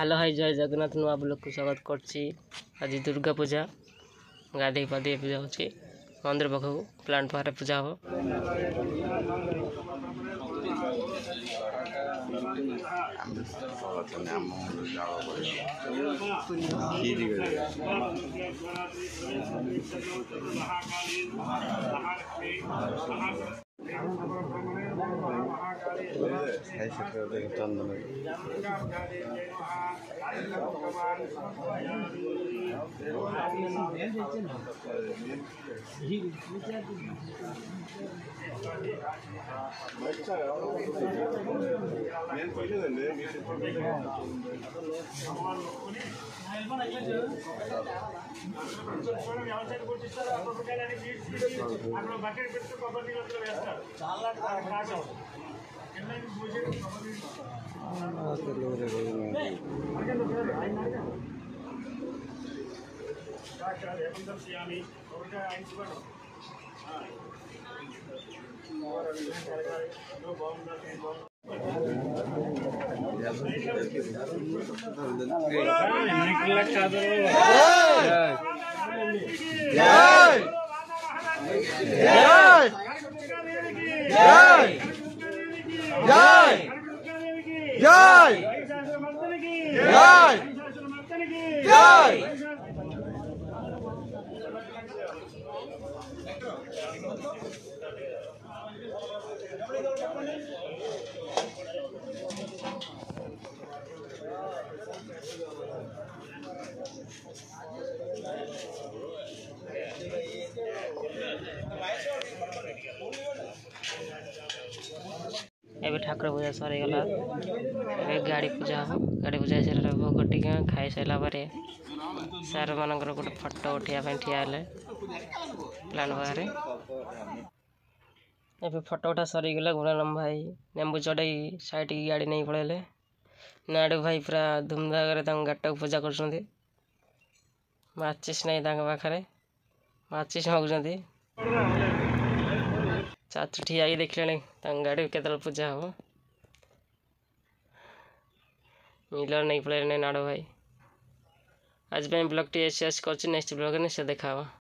Hello hi जय जगन्नाथ नुआ blog को स्वागत करछि। आज दुर्गा पूजा गाधे पाधे पूजा होछि मंदिर पाखु प्लांट पाखरे पूजा हो। एबे ठाकुर पूजा सरी गला। एबे गाड़ी पूजा हो। गाड़ी पूजा सर भोग टिका खाई साइला बारे सार मानकर गोटे फोटो उठिया पे ठिया ले प्लान बारे। एबे फोटो उठा सरी गला। गुणानंद भाई नेंबू चढ़ाई साइड की गाड़ी नहीं पड़ेले। नाडू भाई पूरा धूमधाम रे गाटा पूजा कर माचिस नहीं पाखे माचिस मागुंट चाचू ठिया देखिले गाड़ी के पूजा हम मिलर नहीं पड़े नाडू भाई। आज ब्लॉग टी शेष कर नेक्स्ट ब्लॉग से देखा।